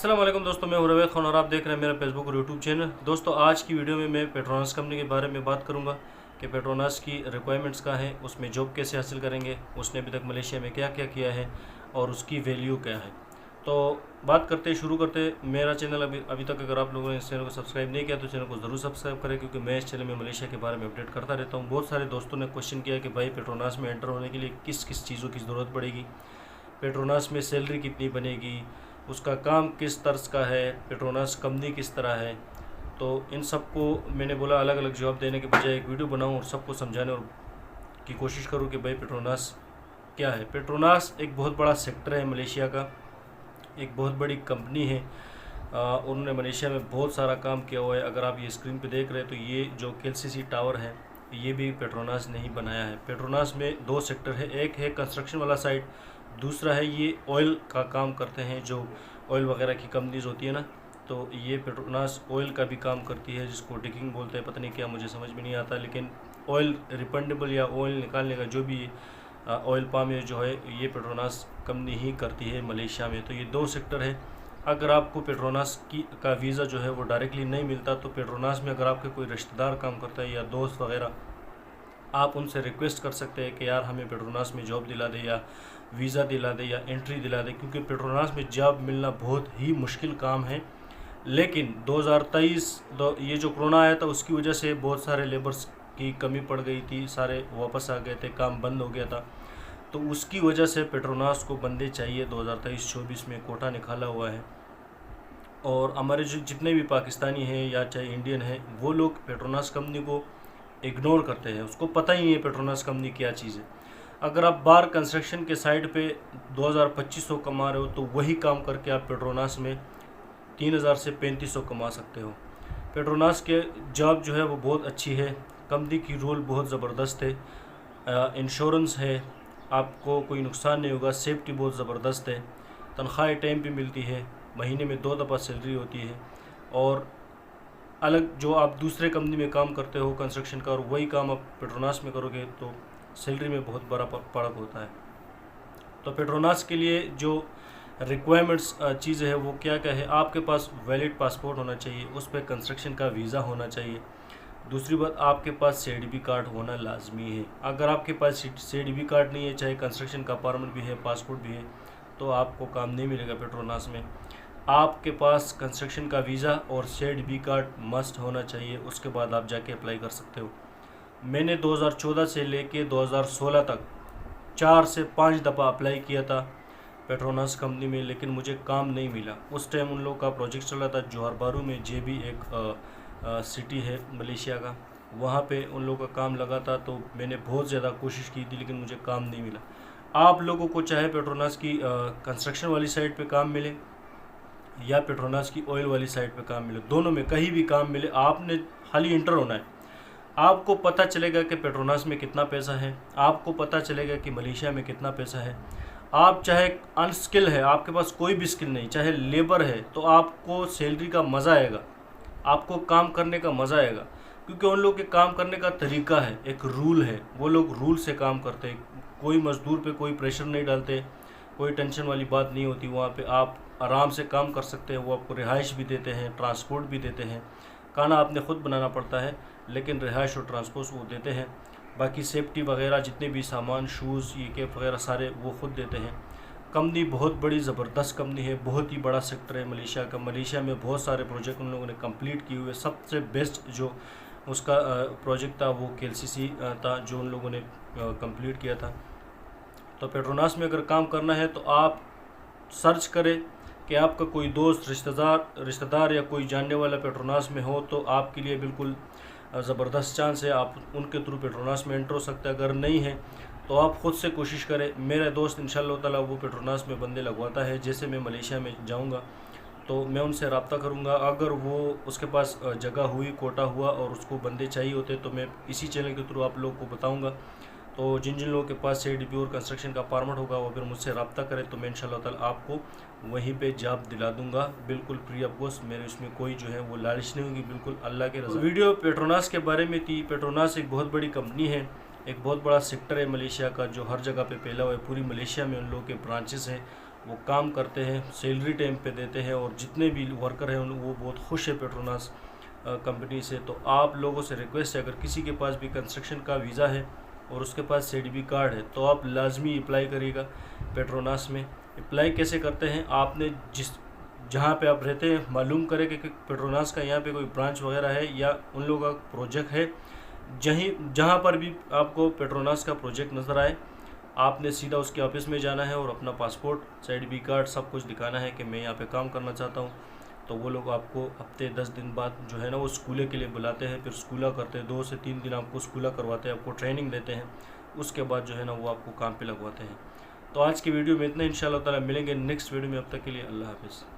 अस्सलाम वालेकुम दोस्तों, मैं हूं रवेद खान और आप देख रहे हैं मेरा फेसबुक और यूट्यूब चैनल। दोस्तों आज की वीडियो में मैं पेट्रोनास कंपनी के बारे में बात करूंगा कि पेट्रोनास की रिक्वायरमेंट्स क्या है, उसमें जॉब कैसे हासिल करेंगे, उसने अभी तक मलेशिया में क्या क्या किया है और उसकी वैल्यू क्या है। तो बात करते शुरू करते मेरा चैनल अभी तक अगर आप लोगों ने इस चैनल को सब्सक्राइब नहीं किया तो चैनल को ज़रूर सब्सक्राइब करें, क्योंकि मैं इस चैनल में मलेशिया के बारे में अपडेट करता रहता हूँ। बहुत सारे दोस्तों ने क्वेश्चन किया कि भाई पेट्रोनास में एंटर होने के लिए किस किस चीज़ों की ज़रूरत पड़ेगी, पेट्रोनास में सैलरी कितनी बनेगी, उसका काम किस तर्ज का है, पेट्रोनास कंपनी किस तरह है। तो इन सब को मैंने बोला अलग अलग जवाब देने के बजाय एक वीडियो बनाऊं और सबको समझाने और की कोशिश करूं कि भाई पेट्रोनास क्या है। पेट्रोनास एक बहुत बड़ा सेक्टर है मलेशिया का, एक बहुत बड़ी कंपनी है। उन्होंने मलेशिया में बहुत सारा काम किया हुआ है। अगर आप ये स्क्रीन पे देख रहे हैं तो ये जो केएलसीसी टावर है ये भी पेट्रोनास ने ही बनाया है। पेट्रोनास में दो सेक्टर है, एक है कंस्ट्रक्शन वाला साइड, दूसरा है ये ऑयल का काम करते हैं, जो ऑयल वगैरह की कंपनीज होती है ना, तो ये पेट्रोनास ऑयल का भी काम करती है, जिसको डिगिंग बोलते हैं, पता नहीं क्या मुझे समझ में नहीं आता, लेकिन ऑयल रिफंडेबल या ऑयल निकालने का जो भी ऑयल पाम जो है ये पेट्रोनास कंपनी ही करती है मलेशिया में। तो ये दो सेक्टर है। अगर आपको पेट्रोनास का वीज़ा जो है वो डायरेक्टली नहीं मिलता तो पेट्रोनास में अगर आपके कोई रिश्तेदार काम करता है या दोस्त वगैरह, आप उनसे रिक्वेस्ट कर सकते हैं कि यार हमें पेट्रोनास में जॉब दिला दे या वीज़ा दिला दे या एंट्री दिला दे, क्योंकि पेट्रोनास में जॉब मिलना बहुत ही मुश्किल काम है। लेकिन 2023 ये जो कोरोना आया था उसकी वजह से बहुत सारे लेबर्स की कमी पड़ गई थी, सारे वापस आ गए थे, काम बंद हो गया था। तो उसकी वजह से पेट्रोनास को बंदे चाहिए, 2023-24 में कोटा निकाला हुआ है। और हमारे जो जितने भी पाकिस्तानी हैं या चाहे इंडियन हैं, वो लोग पेट्रोनास कंपनी को इग्नोर करते हैं, उसको पता ही नहीं है पेट्रोनास कंपनी क्या चीज़ है। अगर आप बाहर कंस्ट्रक्शन के साइड पे 2000-2500 कमा रहे हो तो वही काम करके आप पेट्रोनास में 3000 से 3500 कमा सकते हो। पेट्रोनास के जॉब जो है वो बहुत अच्छी है, कंपनी की रोल बहुत ज़बरदस्त है, इंश्योरेंस है, आपको कोई नुकसान नहीं होगा, सेफ्टी बहुत ज़बरदस्त है, तनख्वाह टाइम पे मिलती है, महीने में 2 दफ़ा सैलरी होती है। और अलग जो आप दूसरे कंपनी में काम करते हो कंस्ट्रक्शन का और वही काम आप पेट्रोनास में करोगे तो सैलरी में बहुत बड़ा फ़र्क होता है। तो पेट्रोनास के लिए जो रिक्वायरमेंट्स चीज़ें हैं वो क्या क्या है, आपके पास वैलिड पासपोर्ट होना चाहिए, उस पर कंस्ट्रक्शन का वीज़ा होना चाहिए। दूसरी बात, आपके पास सीडीबी कार्ड होना लाजमी है। अगर आपके पास सीडीबी कार्ड नहीं है, चाहे कंस्ट्रक्शन का परमिट भी है, पासपोर्ट भी है, तो आपको काम नहीं मिलेगा पेट्रोनास में। आपके पास कंस्ट्रक्शन का वीज़ा और सीडीबी कार्ड मस्ट होना चाहिए, उसके बाद आप जाके अप्लाई कर सकते हो। मैंने 2014 से लेके 2016 तक 4 से 5 दफ़ा अप्लाई किया था पेट्रोनास कंपनी में, लेकिन मुझे काम नहीं मिला। उस टाइम उन लोगों का प्रोजेक्ट चल रहा था जोहर बारू में, जेबी एक सिटी है मलेशिया का, वहाँ पे उन लोगों का काम लगा था। तो मैंने बहुत ज़्यादा कोशिश की थी लेकिन मुझे काम नहीं मिला। आप लोगों को चाहे पेट्रोनास की कंस्ट्रक्शन वाली साइड पे काम मिले या पेट्रोनास की ऑयल वाली साइड पे काम मिले, दोनों में कहीं भी काम मिले, आपने खाली इंटर होना है। आपको पता चलेगा कि पेट्रोनास में कितना पैसा है, आपको पता चलेगा कि मलेशिया में कितना पैसा है। आप चाहे अनस्किल है, आपके पास कोई भी स्किल नहीं, चाहे लेबर है, तो आपको सैलरी का मज़ा आएगा, आपको काम करने का मज़ा आएगा, क्योंकि उन लोग के काम करने का तरीका है, एक रूल है, वो लोग रूल से काम करते हैं। कोई मज़दूर पे कोई प्रेशर नहीं डालते, कोई टेंशन वाली बात नहीं होती। वहाँ पे आप आराम से काम कर सकते हैं। वो आपको रिहाइश भी देते हैं, ट्रांसपोर्ट भी देते हैं, खाना आपने ख़ुद बनाना पड़ता है लेकिन रिहाइश और ट्रांसपोर्ट वो देते हैं। बाकी सेफ्टी वगैरह जितने भी सामान, शूज़, ये कैप वगैरह सारे वो खुद देते हैं। कंपनी बहुत बड़ी ज़बरदस्त कंपनी है, बहुत ही बड़ा सेक्टर है मलेशिया का। मलेशिया में बहुत सारे प्रोजेक्ट उन लोगों ने कंप्लीट किए हुए। सबसे बेस्ट जो उसका प्रोजेक्ट था वो केएलसीसी था, जो उन लोगों ने कंप्लीट किया था। तो पेट्रोनास में अगर काम करना है तो आप सर्च करें कि आपका कोई दोस्त, रिश्तेदार या कोई जानने वाला पेट्रोनास में हो तो आपके लिए बिल्कुल ज़बरदस्त चांस है, आप उनके थ्रू पेट्रोनास में एंटर हो सकते हैं। अगर नहीं है तो आप ख़ुद से कोशिश करें। मेरा दोस्त इंशाअल्लाह ताला वो पेट्रोनास में बंदे लगवाता है। जैसे मैं मलेशिया में जाऊंगा तो मैं उनसे रब्ता करूंगा, अगर वो उसके पास जगह हुई, कोटा हुआ और उसको बंदे चाहिए होते तो मैं इसी चैनल के थ्रू आप लोगों को बताऊँगा। तो जिन जिन लोगों के पास सीडीबी और कंस्ट्रक्शन का परमिट होगा वो फिर मुझसे रब्ता करें तो मैं इंशाअल्लाह ताला आपको वहीं पे जॉब दिला दूंगा, बिल्कुल फ्री ऑफ कॉस्ट। मेरे उसमें कोई जो है वो लालच नहीं होगी, बिल्कुल अल्लाह के रज़ा। वीडियो पेट्रोनास के बारे में थी। पेट्रोनास एक बहुत बड़ी कंपनी है, एक बहुत बड़ा सेक्टर है मलेशिया का, जो हर जगह पे फैला हुआ है। पूरी मलेशिया में उन लोगों के ब्रांचेस हैं वो काम करते हैं, सैलरी टाइम पे देते हैं और जितने भी वर्कर हैं वो बहुत खुश है पेट्रोनास कंपनी से। तो आप लोगों से रिक्वेस्ट है, अगर किसी के पास भी कंस्ट्रक्शन का वीज़ा है और उसके पास CDB कार्ड है तो आप लाजमी अप्लाई करिएगा पेट्रोनास में। अप्लाई कैसे करते हैं, आपने जहाँ पे आप रहते हैं मालूम करें कि पेट्रोनास का यहाँ पे कोई ब्रांच वगैरह है या उन लोगों का प्रोजेक्ट है। जहाँ पर भी आपको पेट्रोनास का प्रोजेक्ट नज़र आए, आपने सीधा उसके ऑफिस में जाना है और अपना पासपोर्ट, CDB कार्ड सब कुछ दिखाना है कि मैं यहाँ पे काम करना चाहता हूँ। तो वो लोग आपको हफ्ते 10 दिन बाद जो है ना वो स्कूले के लिए बुलाते हैं, फिर स्कूला करते हैं, 2 से 3 दिन आपको स्कूला करवाते हैं, आपको ट्रेनिंग देते हैं, उसके बाद जो है ना वो आपको काम पे लगवाते हैं। तो आज की वीडियो में इतना, इंशाल्लाह ताला मिलेंगे नेक्स्ट वीडियो में। अब तक के लिए अल्लाह हाफिज़।